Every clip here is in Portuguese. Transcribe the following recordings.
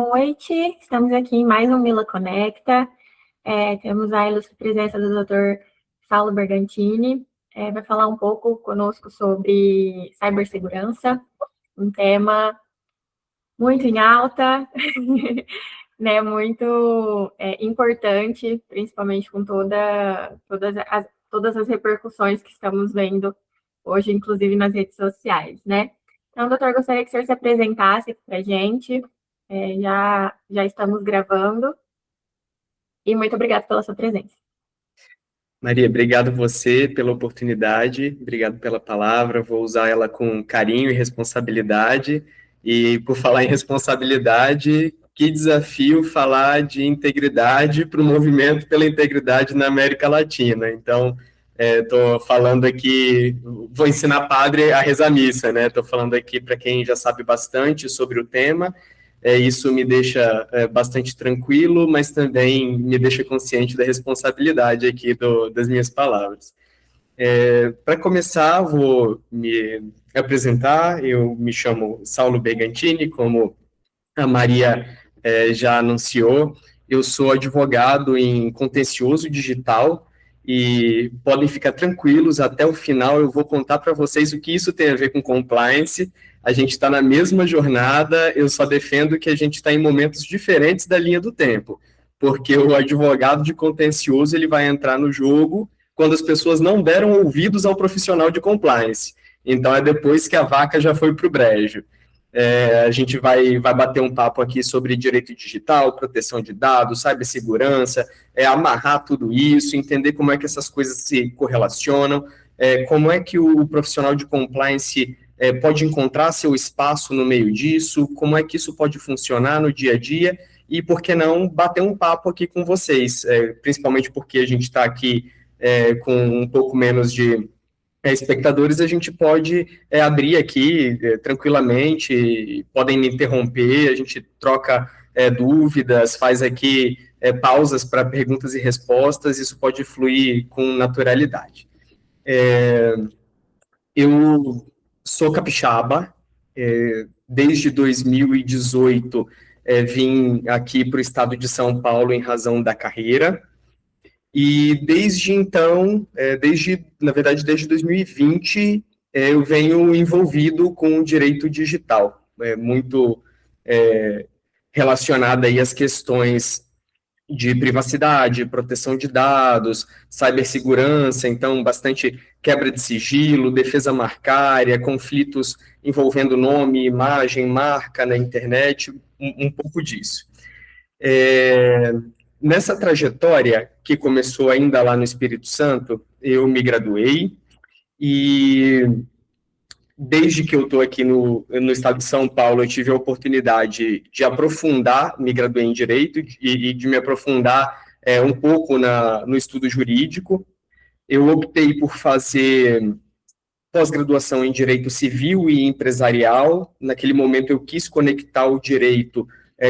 Noite, estamos aqui em mais um Mila Conecta. Temos a ilustre presença do Dr. Saulo Bergantini. Vai falar um pouco conosco sobre cibersegurança, um tema muito em alta, né, muito importante, principalmente com todas as repercussões que estamos vendo hoje, inclusive nas redes sociais, né? Então, doutor, gostaria que o senhor se apresentasse para a gente. Já estamos gravando. E muito obrigada pela sua presença. Maria, obrigado você pela oportunidade, obrigado pela palavra, vou usar ela com carinho e responsabilidade. E por falar em responsabilidade, que desafio falar de integridade para o movimento pela integridade na América Latina. Então, estou falando aqui, vou ensinar padre a rezar missa, né? Estou falando aqui para quem já sabe bastante sobre o tema. Isso me deixa bastante tranquilo, mas também me deixa consciente da responsabilidade aqui das minhas palavras. Para começar, vou me apresentar. Eu me chamo Saulo Bergantini, como a Maria já anunciou. Eu sou advogado em contencioso digital e podem ficar tranquilos, até o final eu vou contar para vocês o que isso tem a ver com compliance. A gente está na mesma jornada, eu só defendo que a gente está em momentos diferentes da linha do tempo, porque o advogado de contencioso ele vai entrar no jogo quando as pessoas não deram ouvidos ao profissional de compliance. Então é depois que a vaca já foi para o brejo. A gente vai bater um papo aqui sobre direito digital, proteção de dados, cibersegurança, amarrar tudo isso, entender como é que essas coisas se correlacionam, como é que o profissional de compliance pode encontrar seu espaço no meio disso, como é que isso pode funcionar no dia a dia, e por que não bater um papo aqui com vocês, principalmente porque a gente está aqui com um pouco menos de espectadores, a gente pode abrir aqui tranquilamente, podem me interromper, a gente troca dúvidas, faz aqui pausas para perguntas e respostas, isso pode fluir com naturalidade. Eu sou capixaba, desde 2018 vim aqui para o estado de São Paulo em razão da carreira, e desde então, na verdade, desde 2020, eu venho envolvido com o direito digital, muito relacionado aí às questões de privacidade, proteção de dados, cibersegurança, então bastante quebra de sigilo, defesa marcária, conflitos envolvendo nome, imagem, marca na internet, um pouco disso. Nessa trajetória, que começou ainda lá no Espírito Santo, eu me graduei e desde que eu estou aqui no estado de São Paulo, eu tive a oportunidade de aprofundar, me graduei em Direito e de me aprofundar um pouco no estudo jurídico. Eu optei por fazer pós-graduação em Direito Civil e Empresarial. Naquele momento eu quis conectar o direito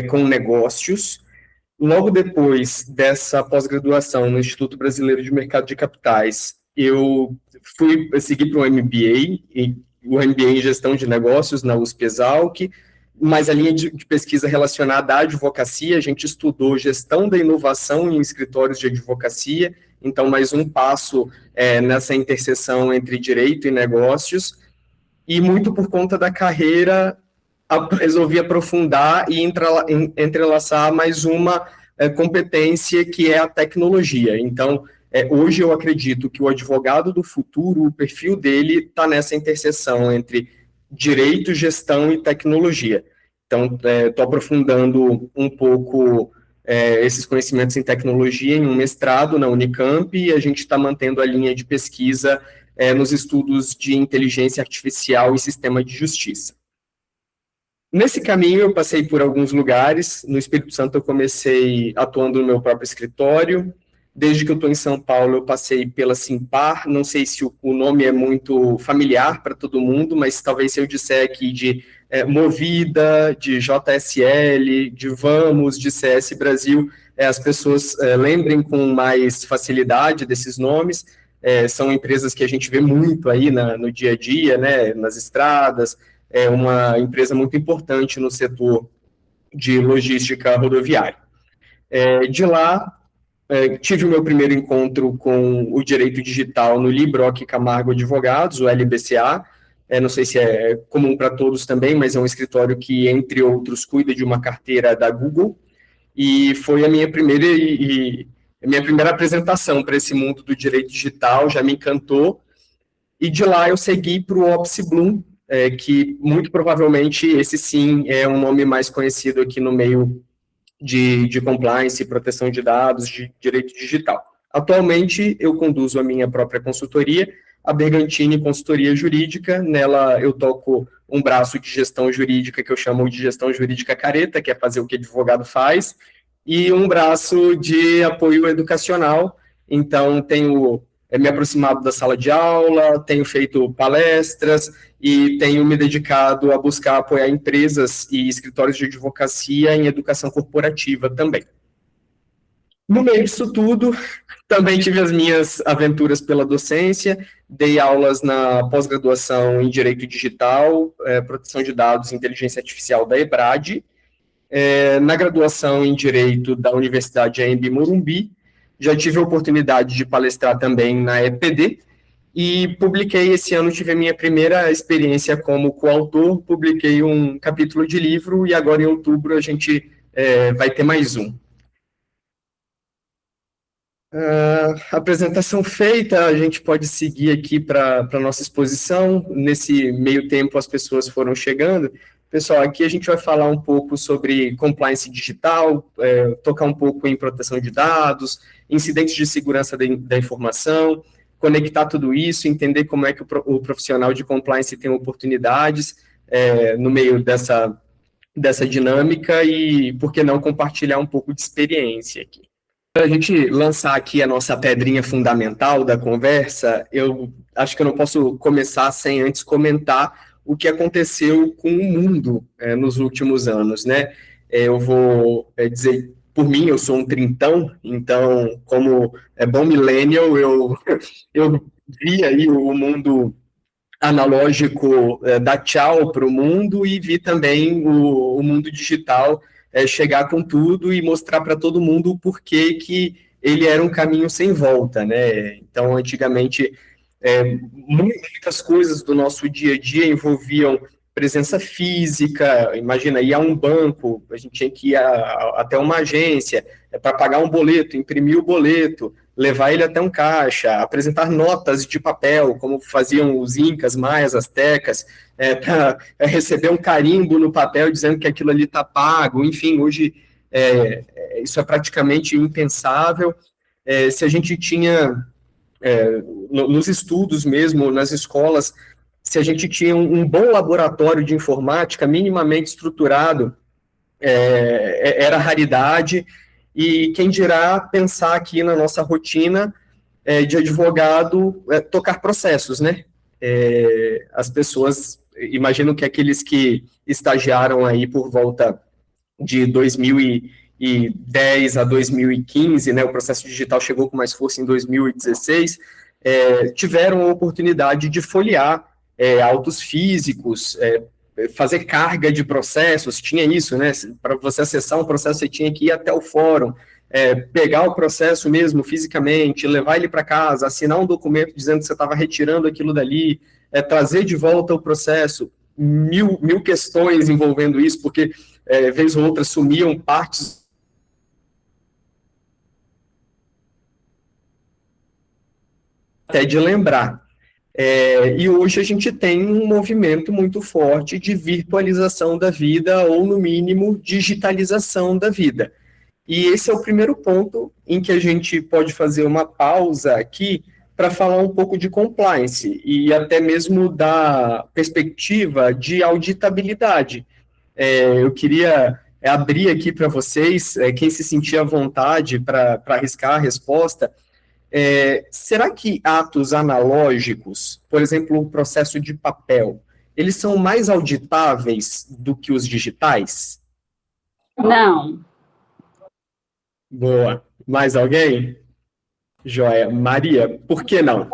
com negócios. Logo depois dessa pós-graduação no Instituto Brasileiro de Mercado de Capitais, eu fui seguir para o MBA em Gestão de Negócios na USP-Exalc, mas a linha de pesquisa relacionada à advocacia, a gente estudou gestão da inovação em escritórios de advocacia, então mais um passo nessa interseção entre direito e negócios, e muito por conta da carreira, resolvi aprofundar e entrelaçar mais uma competência que é a tecnologia. Então, hoje eu acredito que o advogado do futuro, o perfil dele está nessa interseção entre direito, gestão e tecnologia. Então, estou aprofundando um pouco esses conhecimentos em tecnologia em um mestrado na Unicamp, e a gente está mantendo a linha de pesquisa nos estudos de inteligência artificial e sistema de justiça. Nesse caminho, eu passei por alguns lugares. No Espírito Santo, eu comecei atuando no meu próprio escritório. Desde que eu estou em São Paulo, eu passei pela Simpar. Não sei se o nome é muito familiar para todo mundo, mas talvez se eu disser aqui de Movida, de JSL, de Vamos, de CS Brasil, as pessoas lembrem com mais facilidade desses nomes. São empresas que a gente vê muito aí no dia a dia, né, nas estradas. É uma empresa muito importante no setor de logística rodoviária. De lá, tive o meu primeiro encontro com o direito digital no Libroc Camargo Advogados, o LBCA. Não sei se é comum para todos também, mas é um escritório que, entre outros, cuida de uma carteira da Google. E foi a minha primeira apresentação para esse mundo do direito digital, já me encantou. E de lá eu segui para o Opsi Bloom, que muito provavelmente esse sim é um nome mais conhecido aqui no meio de compliance, proteção de dados, de direito digital. Atualmente, eu conduzo a minha própria consultoria, a Bergantini Consultoria Jurídica. Nela, eu toco um braço de gestão jurídica que eu chamo de gestão jurídica careta, que é fazer o que advogado faz, e um braço de apoio educacional. Então, tenho me aproximado da sala de aula, tenho feito palestras, e tenho me dedicado a buscar apoiar empresas e escritórios de advocacia em educação corporativa também. No meio disso tudo, também tive as minhas aventuras pela docência, dei aulas na pós-graduação em Direito Digital, Proteção de Dados e Inteligência Artificial da EBRAD, na graduação em Direito da Universidade AMB Morumbi, já tive a oportunidade de palestrar também na EPD, e publiquei esse ano, tive a minha primeira experiência como coautor, publiquei um capítulo de livro, e agora em outubro a gente vai ter mais um. Apresentação feita, a gente pode seguir aqui para a nossa exposição. Nesse meio tempo as pessoas foram chegando. Pessoal, aqui a gente vai falar um pouco sobre compliance digital, tocar um pouco em proteção de dados, incidentes de segurança da informação, conectar tudo isso, entender como é que o profissional de compliance tem oportunidades no meio dessa dinâmica e, por que não, compartilhar um pouco de experiência aqui. Para a gente lançar aqui a nossa pedrinha fundamental da conversa, eu acho que eu não posso começar sem antes comentar o que aconteceu com o mundo nos últimos anos, né? Eu vou dizer, por mim, eu sou um trintão, então, como bom millennial, eu vi aí o mundo analógico dar tchau para o mundo e vi também o mundo digital chegar com tudo e mostrar para todo mundo o porquê que ele era um caminho sem volta, né? Então, antigamente, muitas coisas do nosso dia a dia envolviam presença física. Imagina, ir a um banco, a gente tinha que ir até uma agência para pagar um boleto, imprimir o boleto, levar ele até um caixa, apresentar notas de papel, como faziam os incas, maias, astecas, para receber um carimbo no papel dizendo que aquilo ali está pago. Enfim, hoje isso é praticamente impensável. Se a gente tinha, nos estudos mesmo, nas escolas, se a gente tinha um bom laboratório de informática minimamente estruturado, era raridade. E quem dirá pensar aqui na nossa rotina de advogado, tocar processos, né? As pessoas imaginam que aqueles que estagiaram aí por volta de 2010 a 2015, né, o processo digital chegou com mais força em 2016, tiveram a oportunidade de folhear autos físicos, fazer carga de processos. Tinha isso, né? Para você acessar um processo, você tinha que ir até o fórum, pegar o processo mesmo fisicamente, levar ele para casa, assinar um documento dizendo que você estava retirando aquilo dali, trazer de volta o processo, mil questões envolvendo isso, porque vez ou outra sumiam partes até de lembrar. E hoje a gente tem um movimento muito forte de virtualização da vida, ou, no mínimo, digitalização da vida. E esse é o primeiro ponto em que a gente pode fazer uma pausa aqui para falar um pouco de compliance e até mesmo da perspectiva de auditabilidade. Eu queria abrir aqui para vocês, quem se sentir à vontade para arriscar a resposta. Será que atos analógicos, por exemplo, o processo de papel, eles são mais auditáveis do que os digitais? Não. Boa. Mais alguém? Joia. Maria, por que não?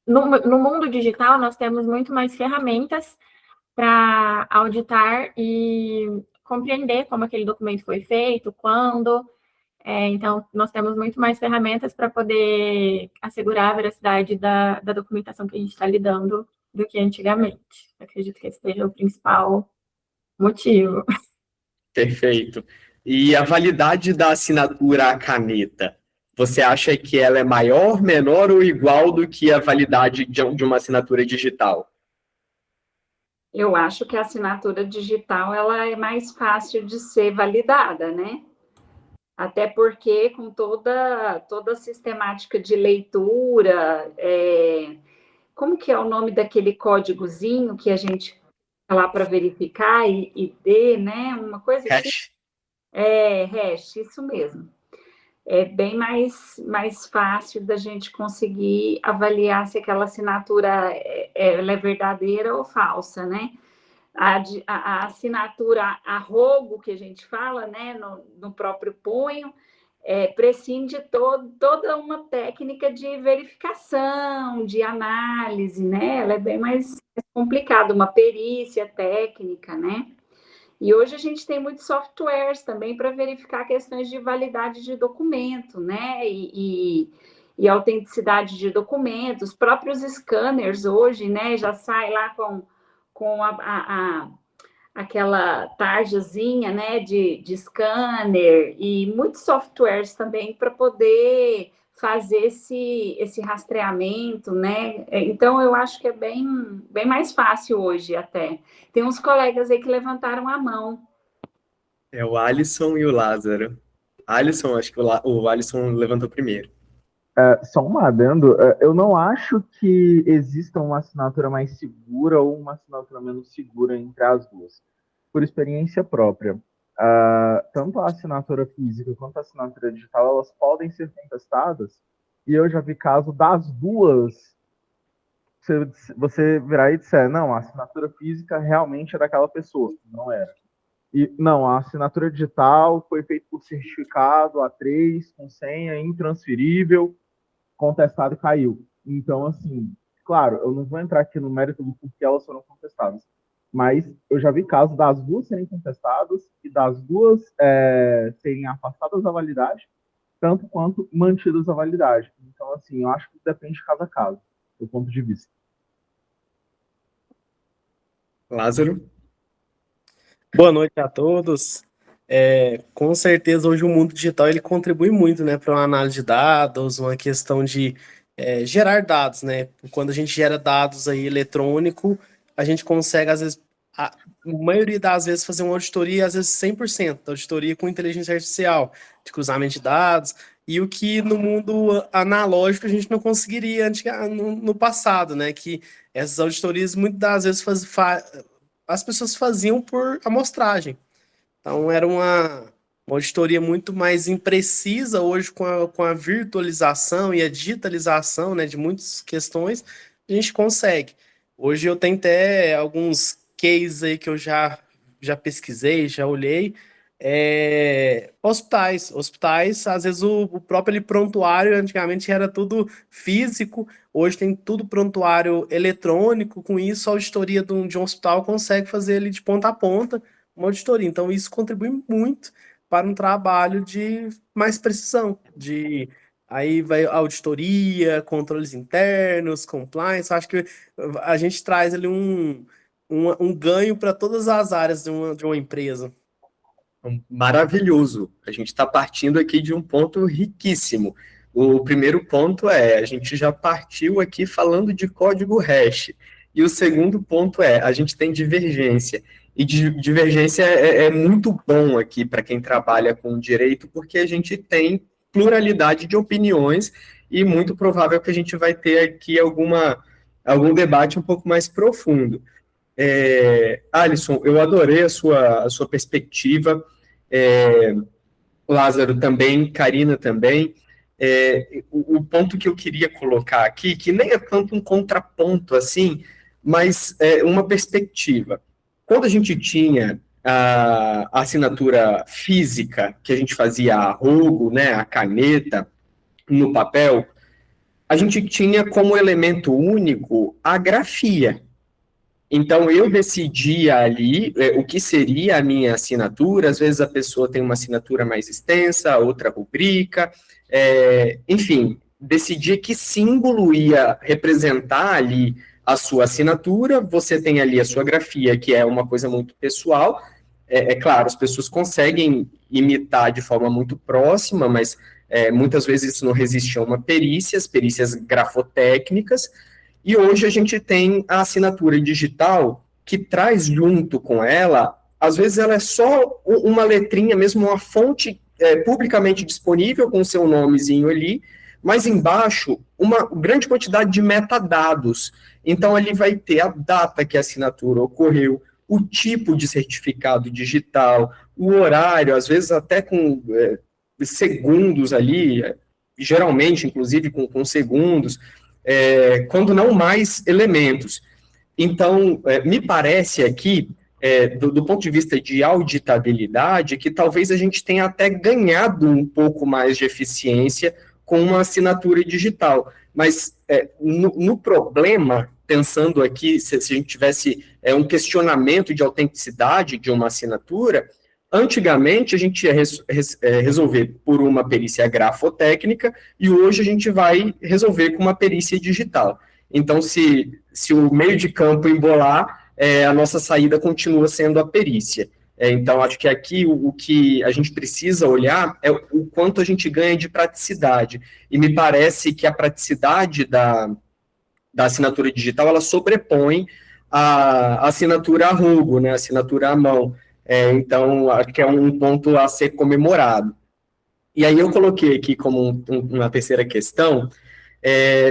No mundo digital, nós temos muito mais ferramentas para auditar e compreender como aquele documento foi feito, quando. Então, nós temos muito mais ferramentas para poder assegurar a veracidade da documentação que a gente está lidando do que antigamente. Acredito que esse seja o principal motivo. Perfeito. E a validade da assinatura à caneta, você acha que ela é maior, menor ou igual do que a validade de uma assinatura digital? Eu acho que a assinatura digital ela é mais fácil de ser validada, né? Até porque com toda a sistemática de leitura, como que é o nome daquele códigozinho que a gente tá lá para verificar e ID, né? Uma coisa assim. Hash. Hash, isso mesmo. É bem mais fácil da gente conseguir avaliar se aquela assinatura ela é verdadeira ou falsa, né? A assinatura a rogo, que a gente fala, né, no próprio punho, prescinde toda uma técnica de verificação, de análise, né? Ela é bem mais complicada, uma perícia técnica, né? E hoje a gente tem muitos softwares também para verificar questões de validade de documento, né? E autenticidade de documentos. Os próprios scanners hoje, né? Já sai lá com aquela tarjazinha, né? De scanner e muitos softwares também para poder fazer esse rastreamento, né? Então, eu acho que é bem mais fácil hoje até. Tem uns colegas aí que levantaram a mão. É o Alisson e o Lázaro. Alisson, acho que o Alisson levantou primeiro. Só um adendo, eu não acho que exista uma assinatura mais segura ou uma assinatura menos segura entre as duas. Por experiência própria, tanto a assinatura física quanto a assinatura digital, elas podem ser contestadas, e eu já vi caso das duas, você virar e disser, não, a assinatura física realmente é daquela pessoa, não era. E não, a assinatura digital foi feita por certificado A3, com senha intransferível, contestado e caiu. Então, assim, claro, eu não vou entrar aqui no mérito do porquê elas foram contestadas, mas eu já vi casos das duas serem contestadas e das duas serem afastadas da validade, tanto quanto mantidas a validade. Então, assim, eu acho que depende de cada caso, do ponto de vista. Lázaro? Boa noite a todos. Com certeza hoje o mundo digital ele contribui muito, né, para uma análise de dados, uma questão de gerar dados, né? Quando a gente gera dados aí eletrônico, a gente consegue às vezes, a maioria das vezes fazer uma auditoria, às vezes 100% auditoria com inteligência artificial, de cruzamento de dados, e o que no mundo analógico a gente não conseguiria no passado, né? Que essas auditorias muitas das vezes as pessoas faziam por amostragem. Então, era uma auditoria muito mais imprecisa hoje com a virtualização e a digitalização, né, de muitas questões, a gente consegue. Hoje eu tenho até alguns cases aí que eu já pesquisei, já olhei, hospitais, às vezes o próprio prontuário, antigamente era tudo físico, hoje tem tudo prontuário eletrônico, com isso a auditoria de um hospital consegue fazer ali de ponta a ponta uma auditoria, então isso contribui muito para um trabalho de mais precisão, aí vai auditoria, controles internos, compliance, acho que a gente traz ali um ganho para todas as áreas de uma empresa. Maravilhoso. A gente está partindo aqui de um ponto riquíssimo. O primeiro ponto a gente já partiu aqui falando de código hash. E o segundo ponto a gente tem divergência. E divergência é muito bom aqui para quem trabalha com direito, porque a gente tem pluralidade de opiniões e muito provável que a gente vai ter aqui algum debate um pouco mais profundo. Alisson, eu adorei a sua perspectiva, Lázaro também, Karina também. O ponto que eu queria colocar aqui, que nem é tanto um contraponto assim, mas uma perspectiva. Quando a gente tinha a assinatura física, que a gente fazia a rogo, né, a caneta, no papel, a gente tinha como elemento único a grafia. Então, eu decidia ali o que seria a minha assinatura. Às vezes a pessoa tem uma assinatura mais extensa, outra rubrica, enfim, decidir que símbolo ia representar ali a sua assinatura. Você tem ali a sua grafia, que é uma coisa muito pessoal. Claro, as pessoas conseguem imitar de forma muito próxima, mas muitas vezes isso não resiste a uma perícia, as perícias grafotécnicas. E hoje a gente tem a assinatura digital que traz junto com ela, às vezes ela é só uma letrinha, mesmo uma fonte publicamente disponível com o seu nomezinho ali, mas embaixo uma grande quantidade de metadados. Então ali vai ter a data que a assinatura ocorreu, o tipo de certificado digital, o horário, às vezes até com segundos ali, geralmente, inclusive, com segundos, quando não mais elementos. Então, me parece aqui, do ponto de vista de auditabilidade, que talvez a gente tenha até ganhado um pouco mais de eficiência com uma assinatura digital. Mas, no problema, pensando aqui, se a gente tivesse um questionamento de autenticidade de uma assinatura, antigamente a gente ia resolver por uma perícia grafotécnica e hoje a gente vai resolver com uma perícia digital. Então, se o meio de campo embolar, a nossa saída continua sendo a perícia. Então, acho que aqui o que a gente precisa olhar é o quanto a gente ganha de praticidade. E me parece que a praticidade da assinatura digital, ela sobrepõe a assinatura a rogo, né, a assinatura à mão. Então, acho que é um ponto a ser comemorado. E aí eu coloquei aqui como uma terceira questão,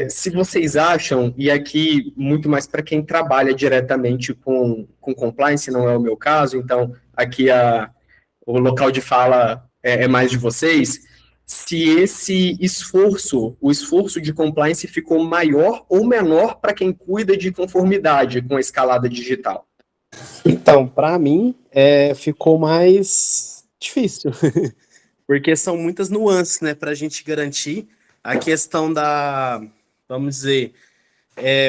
se vocês acham, e aqui muito mais para quem trabalha diretamente com compliance, não é o meu caso, então aqui o local de fala é mais de vocês, se esse esforço, o esforço de compliance ficou maior ou menor para quem cuida de conformidade com a escalada digital. Então, para mim, ficou mais difícil, porque são muitas nuances, né, para a gente garantir a questão vamos dizer,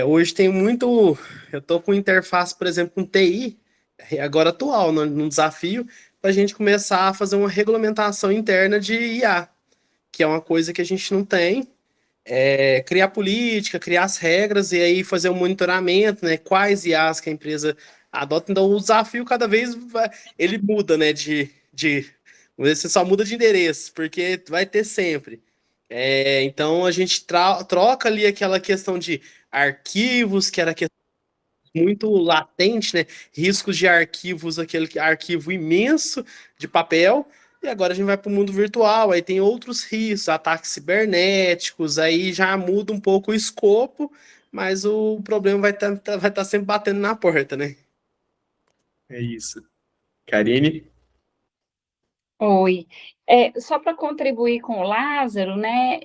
hoje tem muito, eu estou com interface, por exemplo, com TI, agora atual, num desafio, para a gente começar a fazer uma regulamentação interna de IA, que é uma coisa que a gente não tem, criar política, criar as regras e aí fazer um monitoramento, né, quais IAs que a empresa adota. Então o desafio cada vez ele muda, né, você só muda de endereço, porque vai ter sempre. Então a gente troca ali aquela questão de arquivos, que era questão muito latente, né, riscos de arquivos, aquele arquivo imenso de papel, e agora a gente vai para o mundo virtual, aí tem outros riscos, ataques cibernéticos, aí já muda um pouco o escopo, mas o problema vai estar sempre batendo na porta, né? É isso. Karine? Oi. Só para contribuir com o Lázaro, né,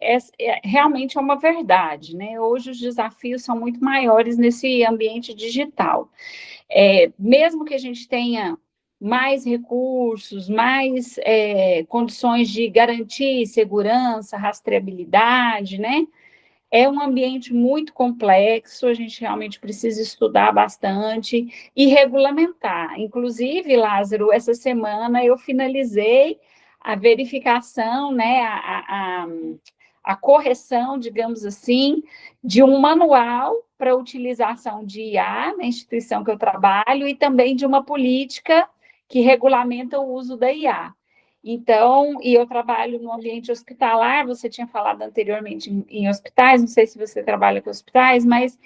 realmente é uma verdade, né? Hoje os desafios são muito maiores nesse ambiente digital. Mesmo que a gente tenha mais recursos, mais condições de garantir segurança, rastreabilidade, né? É um ambiente muito complexo, a gente realmente precisa estudar bastante e regulamentar. Inclusive, Lázaro, essa semana eu finalizei a verificação, né, a correção, digamos assim, de um manual para utilização de IA na instituição que eu trabalho e também de uma política que regulamenta o uso da IA. Então, e eu trabalho no ambiente hospitalar, você tinha falado anteriormente em hospitais, não sei se você trabalha com hospitais, mas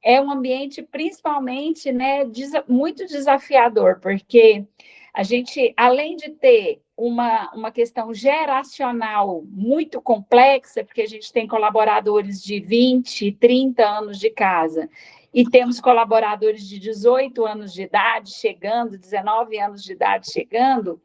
é um ambiente principalmente, né, muito desafiador, porque a gente, além de ter uma questão geracional muito complexa, porque a gente tem colaboradores de 20, 30 anos de casa, e temos colaboradores de 18 anos de idade chegando, 19 anos de idade chegando,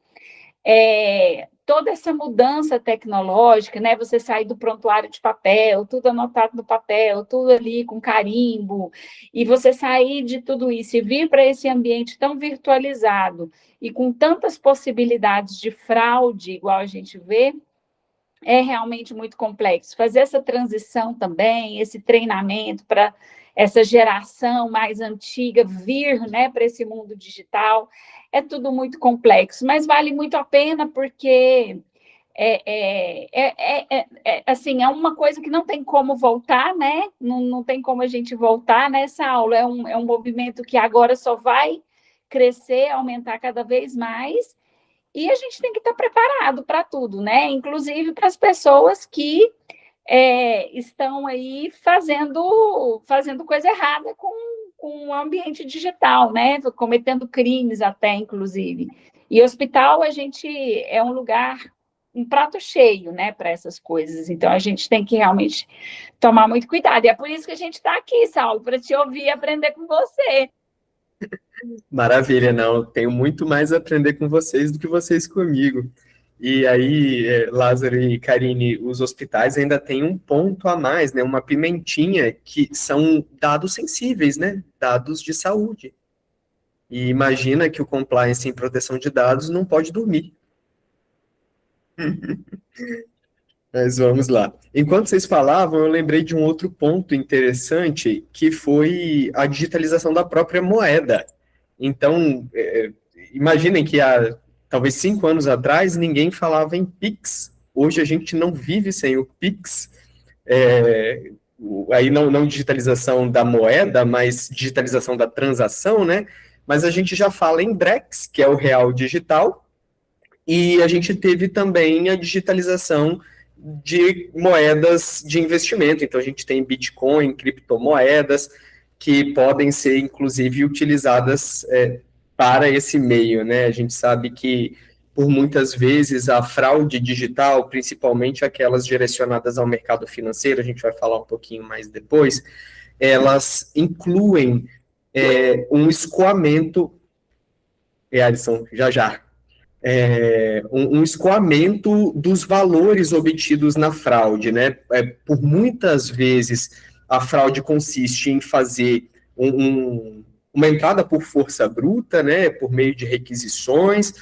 toda essa mudança tecnológica, né? Você sair do prontuário de papel, tudo anotado no papel, tudo ali com carimbo, e você sair de tudo isso e vir para esse ambiente tão virtualizado e com tantas possibilidades de fraude, igual a gente vê, é realmente muito complexo. Fazer essa transição também, esse treinamento para essa geração mais antiga vir, né, para esse mundo digital. É tudo muito complexo, mas vale muito a pena porque assim, é uma coisa que não tem como voltar, né? Não tem como a gente voltar nessa aula. É um movimento que agora só vai crescer, aumentar cada vez mais, e a gente tem que estar preparado para tudo, né? Inclusive para as pessoas que estão aí fazendo coisa errada com o ambiente digital, né? Cometendo crimes até, inclusive. E hospital, a gente é um lugar, um prato cheio, né, para essas coisas. Então, a gente tem que realmente tomar muito cuidado. E é por isso que a gente está aqui, Saulo, para te ouvir e aprender com você. Maravilha, não. Tenho muito mais a aprender com vocês do que vocês comigo. E aí, Lázaro e Karine, os hospitais ainda têm um ponto a mais, né? Uma pimentinha, que são dados sensíveis, né? Dados de saúde. E imagina que o compliance em proteção de dados não pode dormir. Mas vamos lá. Enquanto vocês falavam, eu lembrei de um outro ponto interessante, que foi a digitalização da própria moeda. Então, imaginem que há talvez 5 anos atrás ninguém falava em Pix. Hoje a gente não vive sem o Pix. Aí não digitalização da moeda, mas digitalização da transação, né? Mas a gente já fala em Drex, que é o real digital, e a gente teve também a digitalização de moedas de investimento. Então, a gente tem Bitcoin, criptomoedas, que podem ser, inclusive, utilizadas para esse meio, né? A gente sabe que, por muitas vezes, a fraude digital, principalmente aquelas direcionadas ao mercado financeiro, a gente vai falar um pouquinho mais depois, elas incluem um escoamento, Alisson, já. Um escoamento dos valores obtidos na fraude, né? Por muitas vezes, a fraude consiste em fazer uma entrada por força bruta, né? Por meio de requisições,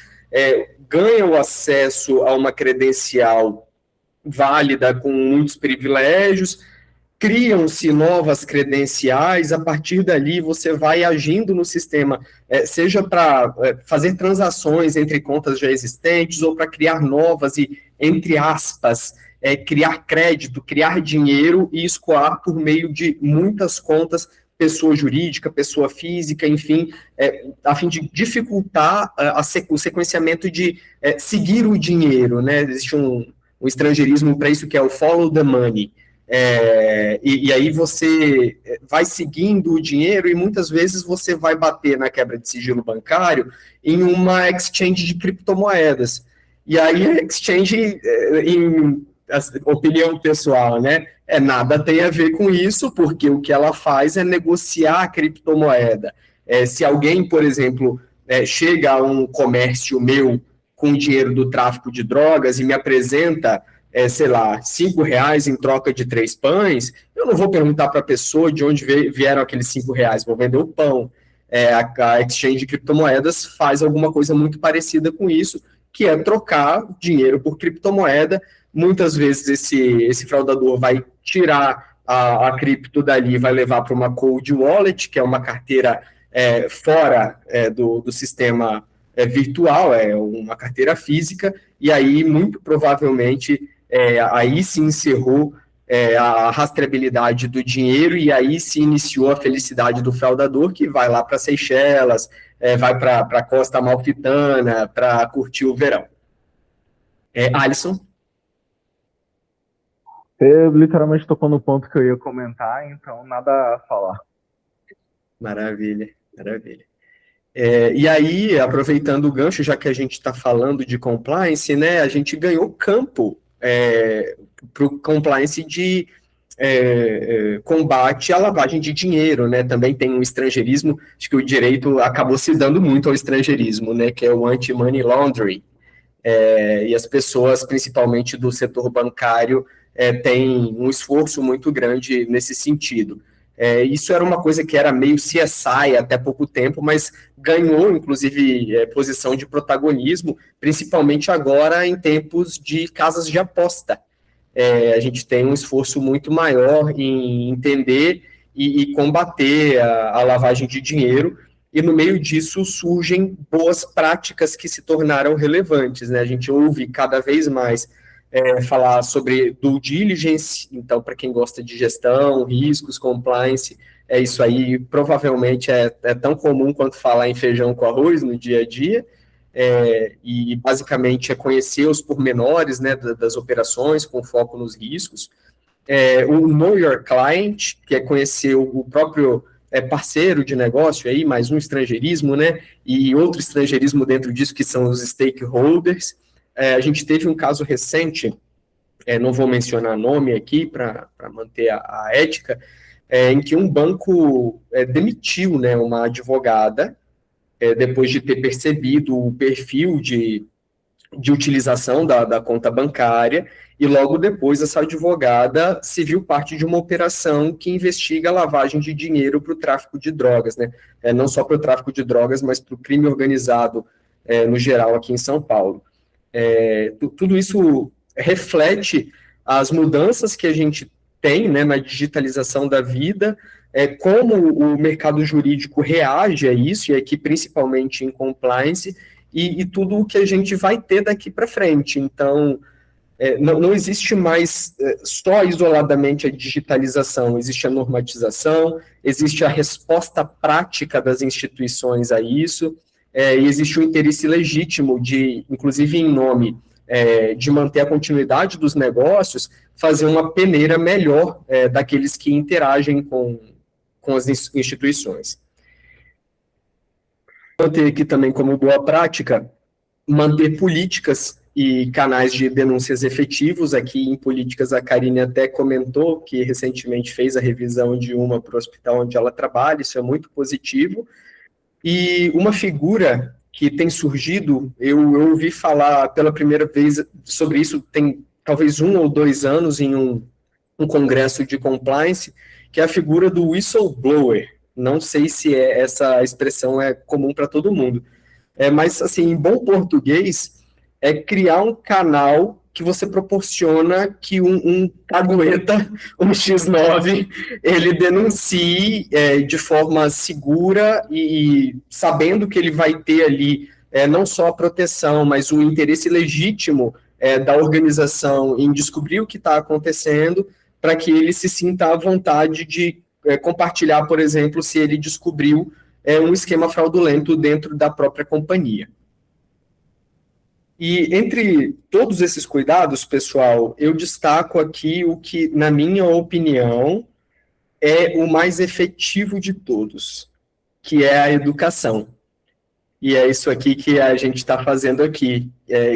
ganha o acesso a uma credencial válida com muitos privilégios, criam-se novas credenciais, a partir dali você vai agindo no sistema, seja para fazer transações entre contas já existentes ou para criar novas e, entre aspas, criar crédito, criar dinheiro e escoar por meio de muitas contas, pessoa jurídica, pessoa física, enfim, a fim de dificultar o sequenciamento de seguir o dinheiro, né? Existe um estrangeirismo para isso que é o follow the money. E aí você vai seguindo o dinheiro e muitas vezes você vai bater na quebra de sigilo bancário em uma exchange de criptomoedas. E aí a exchange, em opinião pessoal, né, nada tem a ver com isso, porque o que ela faz é negociar a criptomoeda. Se alguém, por exemplo, chega a um comércio meu com dinheiro do tráfico de drogas e me apresenta sei lá, R$5 em troca de 3 pães, eu não vou perguntar para a pessoa de onde vieram aqueles R$5, vou vender o pão. A exchange de criptomoedas faz alguma coisa muito parecida com isso, que é trocar dinheiro por criptomoeda. Muitas vezes esse fraudador vai tirar a cripto dali e vai levar para uma cold wallet, que é uma carteira fora do sistema virtual, é uma carteira física, e aí, muito provavelmente, aí se encerrou a rastreabilidade do dinheiro e aí se iniciou a felicidade do fraudador, que vai lá para Seychelles, vai para a Costa Amalfitana para curtir o verão. Alisson? Você literalmente tocou no ponto que eu ia comentar, então nada a falar. Maravilha. E aí, aproveitando o gancho, já que a gente está falando de compliance, né, a gente ganhou campo para o compliance de combate à lavagem de dinheiro, né? Também tem um estrangeirismo, acho que o direito acabou se dando muito ao estrangeirismo, né? Que é o anti-money laundering. E as pessoas, principalmente do setor bancário, têm um esforço muito grande nesse sentido. Isso era uma coisa que era meio CSI até pouco tempo, mas ganhou, inclusive, posição de protagonismo, principalmente agora em tempos de casas de aposta. A gente tem um esforço muito maior em entender e combater a lavagem de dinheiro, e no meio disso surgem boas práticas que se tornaram relevantes, né? A gente ouve cada vez mais falar sobre due diligence, então, para quem gosta de gestão, riscos, compliance, isso aí provavelmente é tão comum quanto falar em feijão com arroz no dia a dia, e basicamente é conhecer os pormenores, né, das operações com foco nos riscos. O Know Your Client, que é conhecer o próprio parceiro de negócio, aí, mais um estrangeirismo, né, e outro estrangeirismo dentro disso, que são os stakeholders. A gente teve um caso recente, não vou mencionar nome aqui para manter a ética, em que um banco demitiu, né, uma advogada, depois de ter percebido o perfil de utilização da conta bancária, e logo depois essa advogada se viu parte de uma operação que investiga a lavagem de dinheiro para o tráfico de drogas, né? Não só para o tráfico de drogas, mas para o crime organizado no geral aqui em São Paulo. Tudo isso reflete as mudanças que a gente tem, né, na digitalização da vida, como o mercado jurídico reage a isso, e aqui principalmente em compliance, e tudo o que a gente vai ter daqui para frente. Então, não existe mais só isoladamente a digitalização, existe a normatização, existe a resposta prática das instituições a isso, e existe o interesse legítimo de, inclusive em nome de manter a continuidade dos negócios, fazer uma peneira melhor daqueles que interagem com as instituições. Vou ter aqui também como boa prática manter políticas e canais de denúncias efetivos. Aqui em políticas a Karine até comentou que recentemente fez a revisão de uma para o hospital onde ela trabalha, isso é muito positivo. E uma figura que tem surgido, eu ouvi falar pela primeira vez sobre isso tem talvez 1 ou 2 anos em um congresso de compliance, que é a figura do whistleblower. Não sei se essa expressão é comum para todo mundo. Mas, assim, em bom português, é criar um canal que você proporciona que um cagueta, um X9, ele denuncie de forma segura e sabendo que ele vai ter ali não só a proteção, mas o interesse legítimo da organização em descobrir o que está acontecendo, para que ele se sinta à vontade de compartilhar, por exemplo, se ele descobriu um esquema fraudulento dentro da própria companhia. E entre todos esses cuidados, pessoal, eu destaco aqui o que, na minha opinião, é o mais efetivo de todos, que é a educação. E é isso aqui que a gente está fazendo aqui,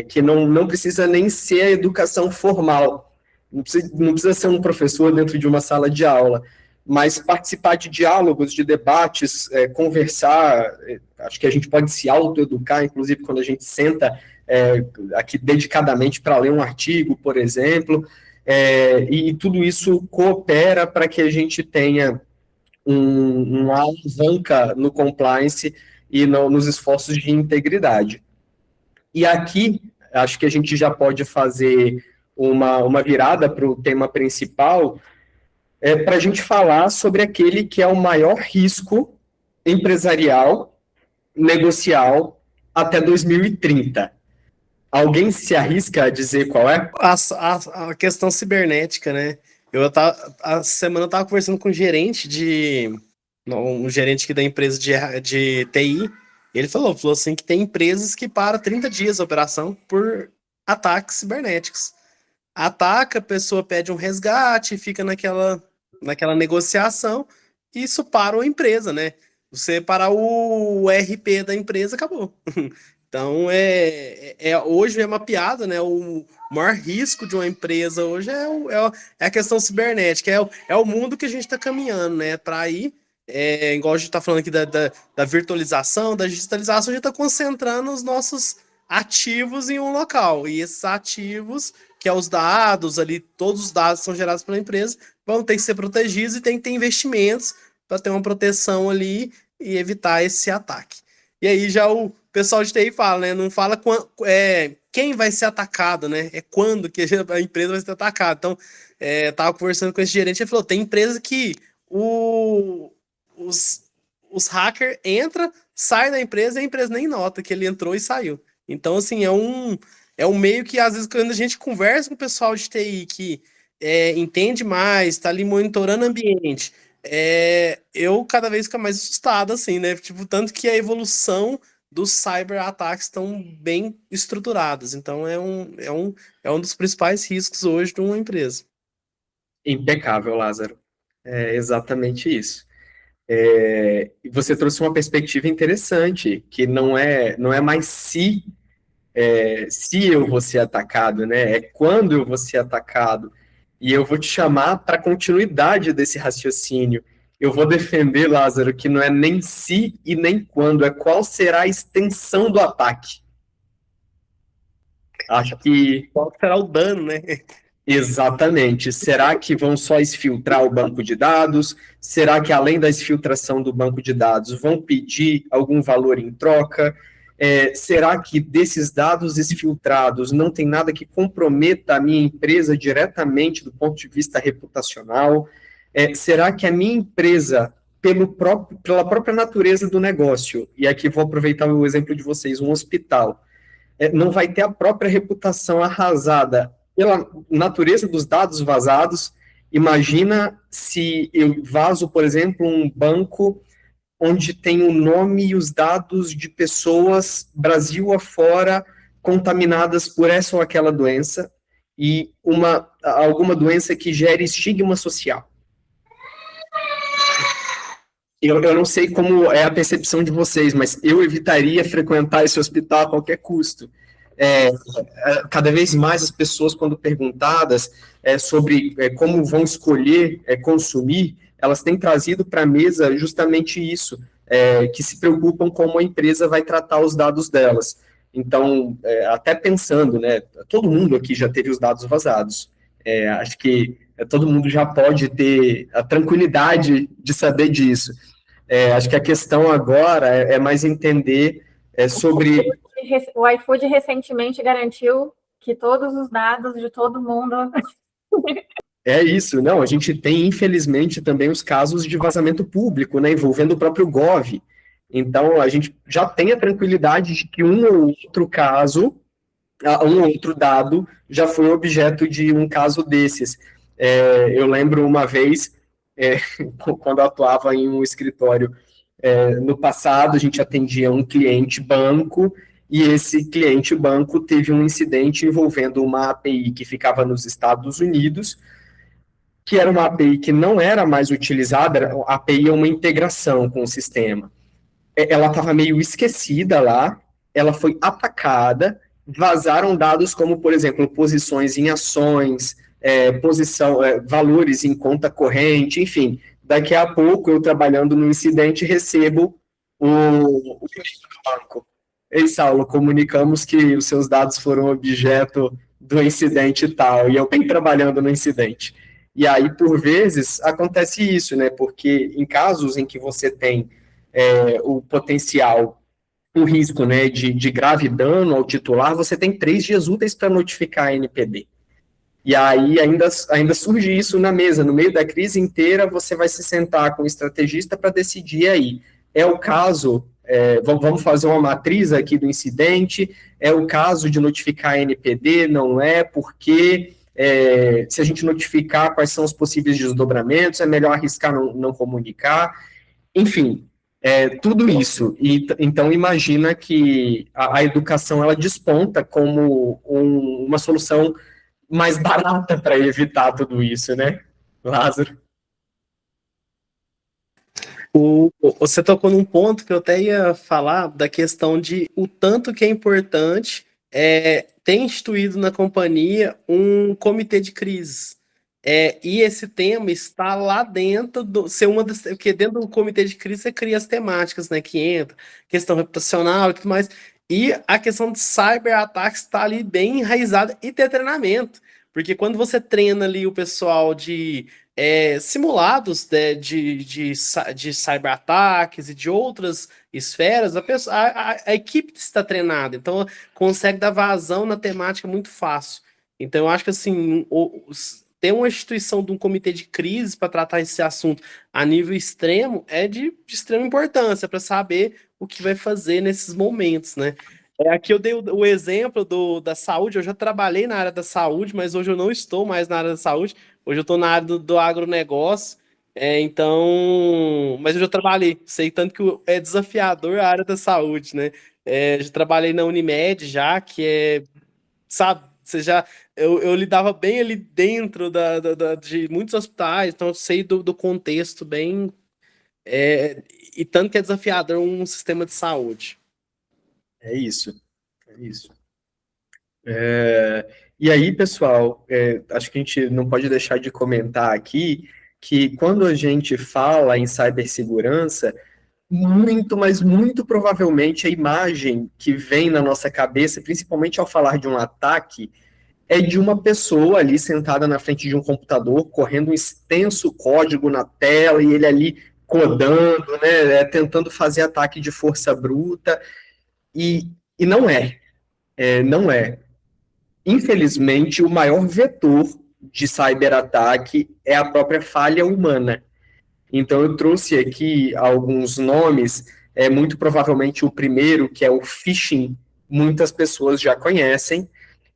que não precisa nem ser a educação formal, não precisa ser um professor dentro de uma sala de aula, mas participar de diálogos, de debates, conversar, acho que a gente pode se autoeducar, inclusive quando a gente senta aqui dedicadamente para ler um artigo, por exemplo, e tudo isso coopera para que a gente tenha uma alavanca no compliance e nos esforços de integridade. E aqui, acho que a gente já pode fazer uma virada para o tema principal, para a gente falar sobre aquele que é o maior risco empresarial, negocial, até 2030. Alguém se arrisca a dizer qual é? A questão cibernética, né? A semana eu estava conversando com um gerente aqui da empresa de TI, ele falou assim que tem empresas que param 30 dias a operação por ataques cibernéticos. Ataca, a pessoa pede um resgate, fica naquela negociação, e isso para a empresa, né? Você parar o RP da empresa, acabou. Então, hoje é mapeado, né? O maior risco de uma empresa hoje é a questão cibernética, é o mundo que a gente está caminhando, né? Para ir, igual a gente está falando aqui da virtualização, da digitalização, a gente está concentrando os nossos ativos em um local. E esses ativos, que é os dados ali, todos os dados que são gerados pela empresa, vão ter que ser protegidos e tem que ter investimentos para ter uma proteção ali e evitar esse ataque. E aí já o pessoal de TI fala, né? Não fala quem vai ser atacado, né? É quando que a empresa vai ser atacada. Então, tava conversando com esse gerente, ele falou, tem empresa que os, os hackers entram, saem da empresa e a empresa nem nota que ele entrou e saiu. Então, assim, é um meio que, às vezes, quando a gente conversa com o pessoal de TI que entende mais, está ali monitorando o ambiente, eu cada vez fico mais assustado, assim, né? Tipo, tanto que a evolução dos cyber-ataques estão bem estruturados. Então, é um dos principais riscos hoje de uma empresa. Impecável, Lázaro. É exatamente isso. E você trouxe uma perspectiva interessante, que não é mais se eu vou ser atacado, né? É quando eu vou ser atacado. E eu vou te chamar para a continuidade desse raciocínio. Eu vou defender, Lázaro, que não é nem se e nem quando, é qual será a extensão do ataque. Acho que Qual será o dano, né? exatamente. Será que vão só exfiltrar o banco de dados? Será que, além da exfiltração do banco de dados, vão pedir algum valor em troca? Será que desses dados exfiltrados não tem nada que comprometa a minha empresa diretamente do ponto de vista reputacional? Será que a minha empresa, pela própria natureza do negócio, e aqui vou aproveitar o exemplo de vocês, um hospital, não vai ter a própria reputação arrasada pela natureza dos dados vazados? Imagina se eu vazo, por exemplo, um banco onde tem o nome e os dados de pessoas Brasil afora contaminadas por essa ou aquela doença e alguma doença que gere estigma social. Eu não sei como é a percepção de vocês, mas eu evitaria frequentar esse hospital a qualquer custo. Cada vez mais as pessoas, quando perguntadas sobre como vão escolher consumir, elas têm trazido para a mesa justamente isso, que se preocupam como a empresa vai tratar os dados delas. Então, até pensando, né, todo mundo aqui já teve os dados vazados. Acho que todo mundo já pode ter a tranquilidade de saber disso. Acho que a questão agora é mais entender sobre... O iFood recentemente garantiu que todos os dados de todo mundo... É isso, não, a gente tem, infelizmente, também os casos de vazamento público, né, envolvendo o próprio Gov. Então, a gente já tem a tranquilidade de que um ou outro caso, um outro dado, já foi objeto de um caso desses. Eu lembro uma vez, quando eu atuava em um escritório, no passado, a gente atendia um cliente banco, e esse cliente banco teve um incidente envolvendo uma API que ficava nos Estados Unidos, que era uma API que não era mais utilizada. A API é uma integração com o sistema. Ela estava meio esquecida lá, ela foi atacada, vazaram dados como, por exemplo, posições em ações, valores em conta corrente, enfim. Daqui a pouco, eu trabalhando no incidente, recebo o e-mail do banco. Ei, Saulo, comunicamos que os seus dados foram objeto do incidente tal, e eu bem trabalhando no incidente. E aí, por vezes, acontece isso, né? Porque em casos em que você tem o potencial, o risco, né, de grave dano ao titular, você tem 3 dias úteis para notificar a NPD. E aí ainda surge isso na mesa. No meio da crise inteira, você vai se sentar com o estrategista para decidir aí. É o caso, vamos fazer uma matriz aqui do incidente, é o caso de notificar a NPD, não é? Porque se a gente notificar quais são os possíveis desdobramentos, é melhor arriscar não comunicar. Enfim, tudo isso. Então, imagina que a educação ela desponta como uma solução mais barata para evitar tudo isso, né, Lázaro? Você tocou num ponto que eu até ia falar da questão de o tanto que é importante ter instituído na companhia um comitê de crises. E esse tema está lá dentro porque dentro do comitê de crise você cria as temáticas, né, que entra, questão reputacional e tudo mais, e a questão de cyberataques está ali bem enraizada e ter treinamento, porque quando você treina ali o pessoal de simulados de cyberataques e de outras esferas, a equipe está treinada, então consegue dar vazão na temática muito fácil. Então eu acho que assim, ter uma instituição de um comitê de crise para tratar esse assunto a nível extremo é de extrema importância para saber o que vai fazer nesses momentos, né? Aqui eu dei o exemplo da saúde, eu já trabalhei na área da saúde, mas hoje eu não estou mais na área da saúde, hoje eu estou na área do agronegócio, então, mas eu já trabalhei, sei tanto que é desafiador a área da saúde, né? Já trabalhei na Unimed já, que sabe, eu lidava bem ali dentro de muitos hospitais, então eu sei do contexto bem, e tanto que é desafiador um sistema de saúde. É isso. E aí, pessoal, acho que a gente não pode deixar de comentar aqui que quando a gente fala em cibersegurança, muito, mas muito provavelmente a imagem que vem na nossa cabeça, principalmente ao falar de um ataque, é de uma pessoa ali sentada na frente de um computador, correndo um extenso código na tela, e ele ali codando, né, tentando fazer ataque de força bruta, e não não é. Infelizmente, o maior vetor de cyberataque é a própria falha humana. Então, eu trouxe aqui alguns nomes, muito provavelmente o primeiro, que é o phishing, muitas pessoas já conhecem,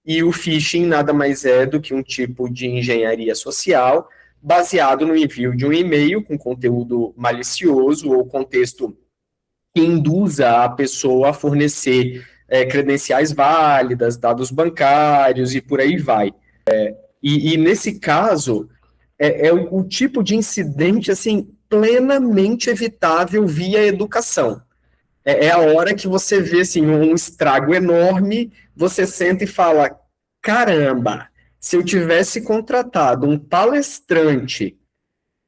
e o phishing nada mais é do que um tipo de engenharia social baseado no envio de um e-mail com conteúdo malicioso ou contexto que induza a pessoa a fornecer credenciais válidas, dados bancários e por aí vai. E nesse caso, o tipo de incidente assim plenamente evitável via educação. É a hora que você vê assim, um estrago enorme, você senta e fala, caramba, se eu tivesse contratado um palestrante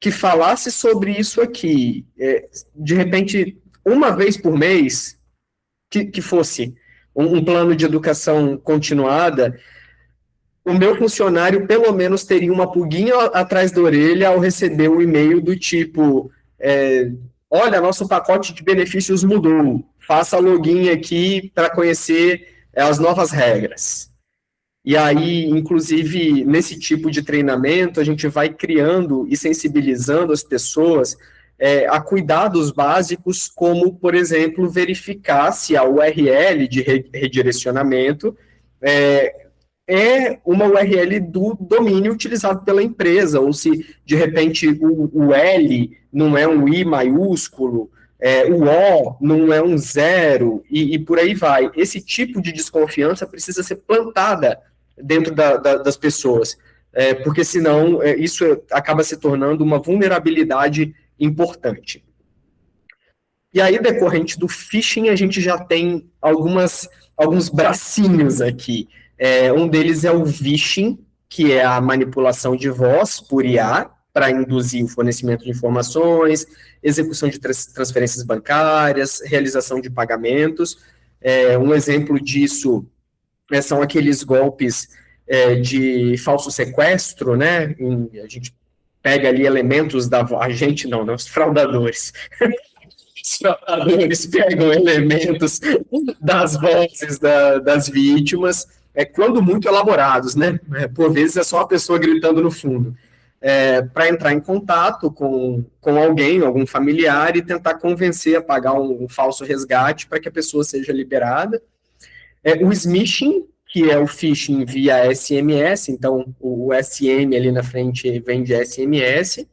que falasse sobre isso aqui, de repente, uma vez por mês, que fosse um plano de educação continuada, o meu funcionário pelo menos teria uma pulguinha atrás da orelha ao receber um e-mail do tipo, olha, nosso pacote de benefícios mudou, faça login aqui para conhecer as novas regras. E aí, inclusive, nesse tipo de treinamento, a gente vai criando e sensibilizando as pessoas a cuidados básicos, como, por exemplo, verificar se a URL de redirecionamento é uma URL do domínio utilizado pela empresa, ou se, de repente, o L não é um I maiúsculo, o O não é um zero, e por aí vai. Esse tipo de desconfiança precisa ser plantada dentro das pessoas, porque senão isso acaba se tornando uma vulnerabilidade importante. E aí, decorrente do phishing, a gente já tem alguns bracinhos aqui. Um deles é o vishing, que é a manipulação de voz por IA, para induzir o fornecimento de informações, execução de transferências bancárias, realização de pagamentos. Um exemplo disso são aqueles golpes de falso sequestro, né? A gente pega ali elementos da voz, a gente não, né? Os fraudadores. Os fraudadores pegam elementos das vozes das vítimas, quando muito elaborados, né? Por vezes é só a pessoa gritando no fundo, para entrar em contato com alguém, algum familiar, e tentar convencer a pagar um falso resgate para que a pessoa seja liberada. O smishing, que é o phishing via SMS, então o SM ali na frente vem de SMS.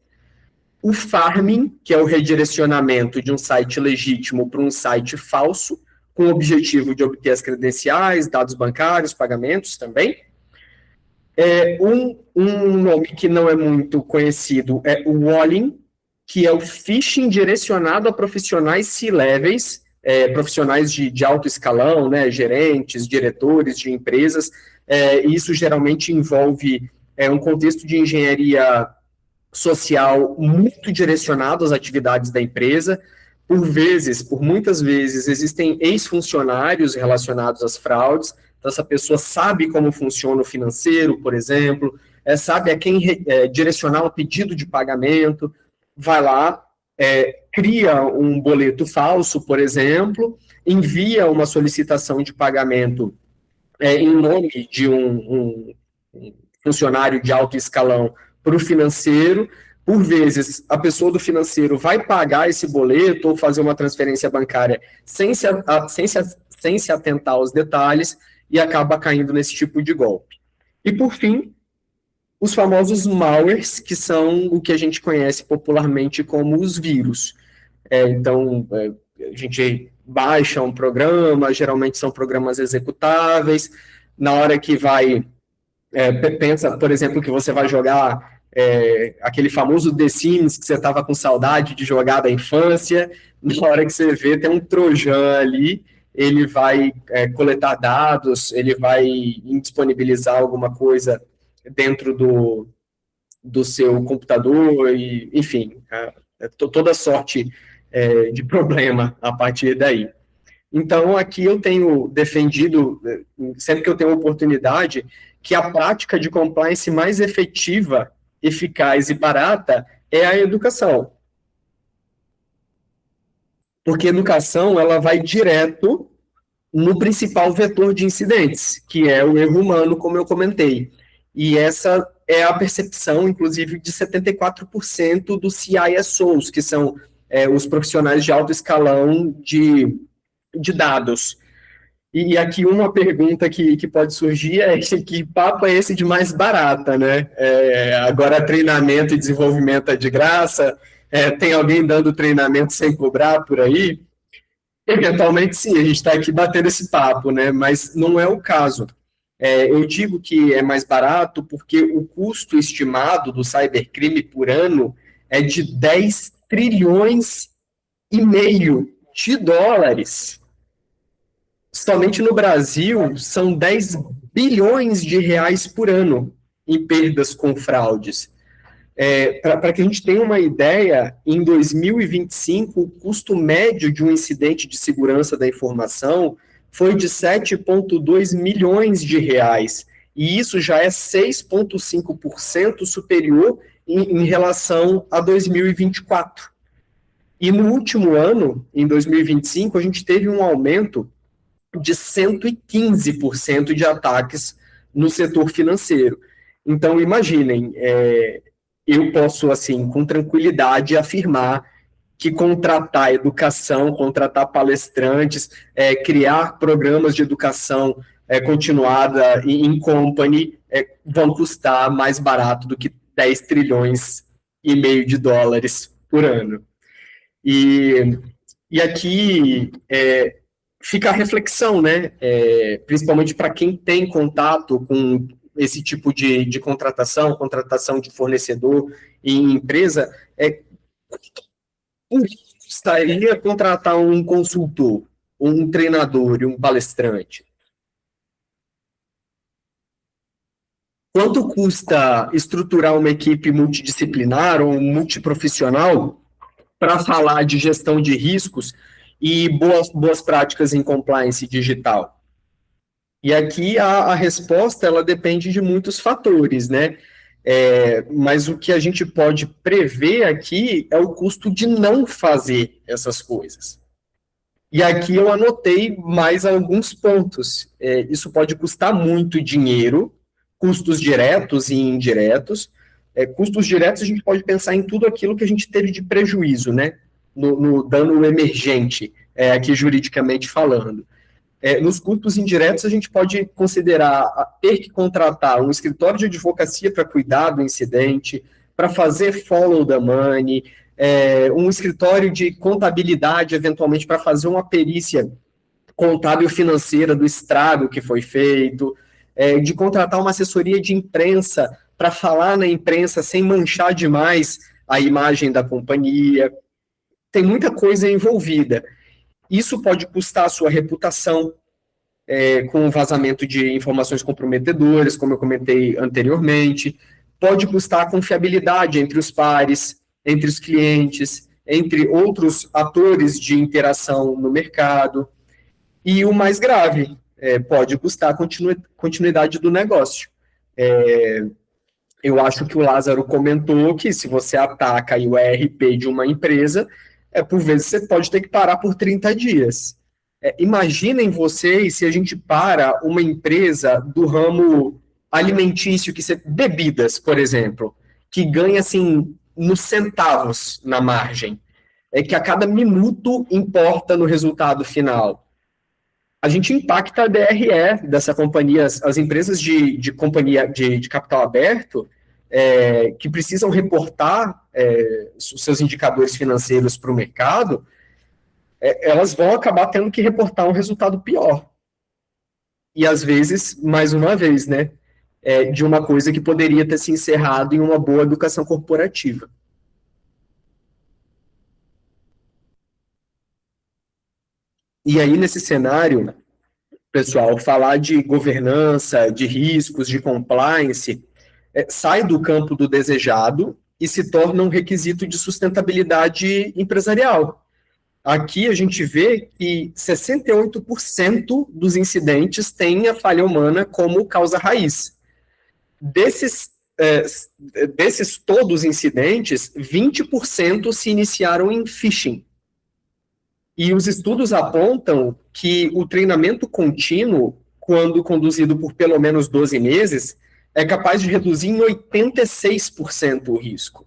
O farming, que é o redirecionamento de um site legítimo para um site falso, com o objetivo de obter as credenciais, dados bancários, pagamentos também. Um nome que não é muito conhecido é o walling, que é o phishing direcionado a profissionais C-levels, profissionais de alto escalão, né, gerentes, diretores de empresas, e isso geralmente envolve um contexto de engenharia social muito direcionado às atividades da empresa. Por muitas vezes, existem ex-funcionários relacionados às fraudes, então essa pessoa sabe como funciona o financeiro, por exemplo, sabe a quem direcionar um pedido de pagamento, vai lá, cria um boleto falso, por exemplo, envia uma solicitação de pagamento em nome de um funcionário de alto escalão para o financeiro. Por vezes, a pessoa do financeiro vai pagar esse boleto ou fazer uma transferência bancária sem se atentar aos detalhes e acaba caindo nesse tipo de golpe. E, por fim, os famosos malwares, que são o que a gente conhece popularmente como os vírus. Então, a gente baixa um programa, geralmente são programas executáveis, na hora que vai, pensa, por exemplo, que você vai jogar aquele famoso The Sims que você estava com saudade de jogar da infância, na hora que você vê, tem um trojan ali, ele vai coletar dados, ele vai indisponibilizar alguma coisa dentro do seu computador, e, enfim, toda sorte de problema a partir daí. Então, aqui eu tenho defendido, sempre que eu tenho oportunidade, que a prática de compliance mais efetiva, eficaz e barata é a educação. Porque a educação, ela vai direto no principal vetor de incidentes, que é o erro humano, como eu comentei. E essa é a percepção, inclusive, de 74% dos CISOs, que são os profissionais de alto escalão de dados. E aqui uma pergunta que pode surgir é que papo é esse de mais barata, né? Agora treinamento e desenvolvimento é de graça, tem alguém dando treinamento sem cobrar por aí? Eventualmente sim, a gente está aqui batendo esse papo, né? Mas não é o caso. Eu digo que é mais barato porque o custo estimado do cybercrime por ano é de 10 trilhões e meio de dólares. Somente no Brasil, são 10 bilhões de reais por ano em perdas com fraudes. Para que a gente tenha uma ideia, em 2025, o custo médio de um incidente de segurança da informação foi de 7,2 milhões de reais, e isso já é 6,5% superior em relação a 2024. E no último ano, em 2025, a gente teve um aumento de 115% de ataques no setor financeiro. Então, imaginem, eu posso, assim, com tranquilidade, afirmar que contratar educação, contratar palestrantes, criar programas de educação continuada em company, vão custar mais barato do que 10 trilhões e meio de dólares por ano. E aqui fica a reflexão, né? Principalmente para quem tem contato com esse tipo de contratação de fornecedor em empresa, custaria contratar um consultor, um treinador e um palestrante? Quanto custa estruturar uma equipe multidisciplinar ou multiprofissional para falar de gestão de riscos e boas práticas em compliance digital? E aqui a resposta, ela depende de muitos fatores, né? Mas o que a gente pode prever aqui é o custo de não fazer essas coisas. E aqui eu anotei mais alguns pontos. Isso pode custar muito dinheiro, custos diretos e indiretos. Custos diretos, a gente pode pensar em tudo aquilo que a gente teve de prejuízo, né? No dano emergente, aqui juridicamente falando. Nos custos indiretos, a gente pode considerar ter que contratar um escritório de advocacia para cuidar do incidente, para fazer follow the money, um escritório de contabilidade, eventualmente, para fazer uma perícia contábil financeira do estrago que foi feito, de contratar uma assessoria de imprensa para falar na imprensa sem manchar demais a imagem da companhia. Tem muita coisa envolvida. Isso pode custar a sua reputação, com o vazamento de informações comprometedoras, como eu comentei anteriormente. Pode custar a confiabilidade entre os pares, entre os clientes, entre outros atores de interação no mercado. E o mais grave, pode custar a continuidade do negócio. Eu acho que o Lázaro comentou que se você ataca o ERP de uma empresa, por vezes você pode ter que parar por 30 dias. Imaginem vocês se a gente para uma empresa do ramo alimentício, bebidas, por exemplo, que ganha, assim, nos centavos na margem, que a cada minuto importa no resultado final. A gente impacta a DRE dessa companhia, as empresas de companhia de capital aberto, que precisam reportar os seus indicadores financeiros para o mercado, elas vão acabar tendo que reportar um resultado pior. E, às vezes, mais uma vez, né, de uma coisa que poderia ter se encerrado em uma boa educação corporativa. E aí, nesse cenário, pessoal, falar de governança, de riscos, de compliance, sai do campo do desejado e se torna um requisito de sustentabilidade empresarial. Aqui a gente vê que 68% dos incidentes têm a falha humana como causa raiz. Desses todos incidentes, 20% se iniciaram em phishing. E os estudos apontam que o treinamento contínuo, quando conduzido por pelo menos 12 meses, é capaz de reduzir em 86% o risco.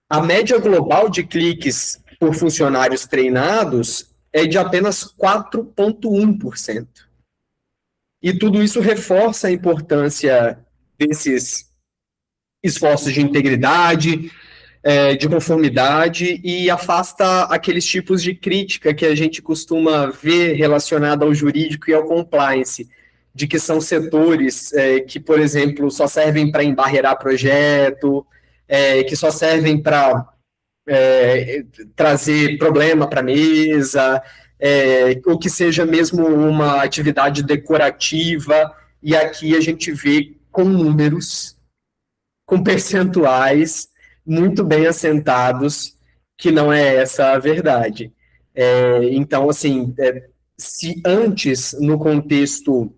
A média global de cliques por funcionários treinados é de apenas 4,1%. E tudo isso reforça a importância desses esforços de integridade, de conformidade, e afasta aqueles tipos de crítica que a gente costuma ver relacionada ao jurídico e ao compliance, de que são setores que, por exemplo, só servem para embarrear projeto, que só servem para trazer problema para a mesa, ou que seja mesmo uma atividade decorativa, e aqui a gente vê com números, com percentuais muito bem assentados que não é essa a verdade. Então, assim, se antes, no contexto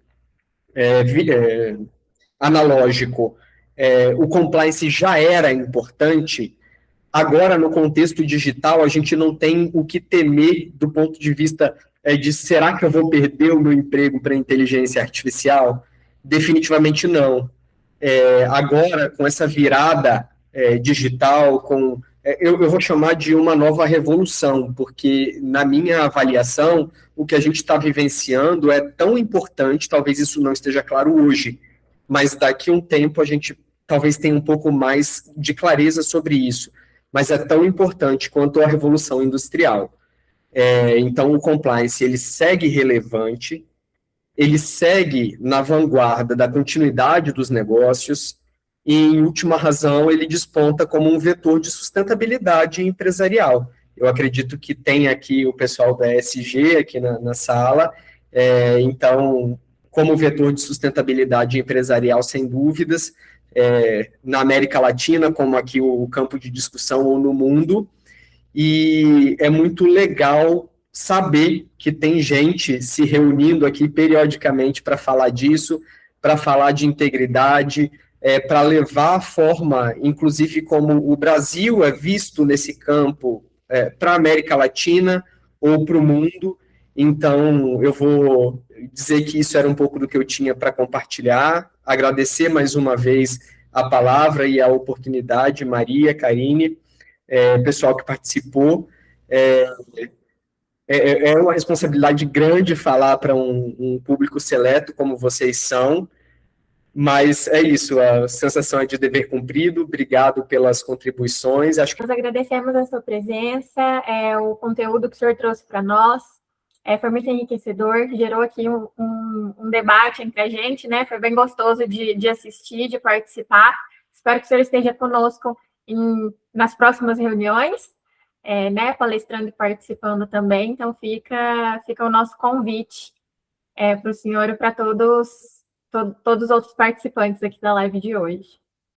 analógico, o compliance já era importante, agora, no contexto digital, a gente não tem o que temer do ponto de vista de será que eu vou perder o meu emprego para a inteligência artificial? Definitivamente não. Agora, com essa virada digital, eu vou chamar de uma nova revolução, porque, na minha avaliação, o que a gente está vivenciando é tão importante, talvez isso não esteja claro hoje, mas daqui a um tempo a gente talvez tenha um pouco mais de clareza sobre isso, mas é tão importante quanto a revolução industrial. Então, o compliance, ele segue relevante, ele segue na vanguarda da continuidade dos negócios, e, em última razão, ele desponta como um vetor de sustentabilidade empresarial. Eu acredito que tem aqui o pessoal da ESG aqui na sala, então, como vetor de sustentabilidade empresarial, sem dúvidas, na América Latina, como aqui o campo de discussão, ou no mundo, e é muito legal saber que tem gente se reunindo aqui periodicamente para falar disso, para falar de integridade, para levar a forma, inclusive como o Brasil é visto nesse campo, para a América Latina ou para o mundo. Então, eu vou dizer que isso era um pouco do que eu tinha para compartilhar, agradecer mais uma vez a palavra e a oportunidade, Maria, Karine, pessoal que participou. É uma responsabilidade grande falar para um público seleto como vocês são, mas é isso, a sensação é de dever cumprido. Obrigado pelas contribuições. Acho que Nós agradecemos a sua presença, o conteúdo que o senhor trouxe para nós, foi muito enriquecedor, gerou aqui um debate entre a gente, né? Foi bem gostoso de assistir, de participar. Espero que o senhor esteja conosco nas próximas reuniões, né? Palestrando e participando também. Então, fica o nosso convite para o senhor e para todos os outros participantes aqui da live de hoje.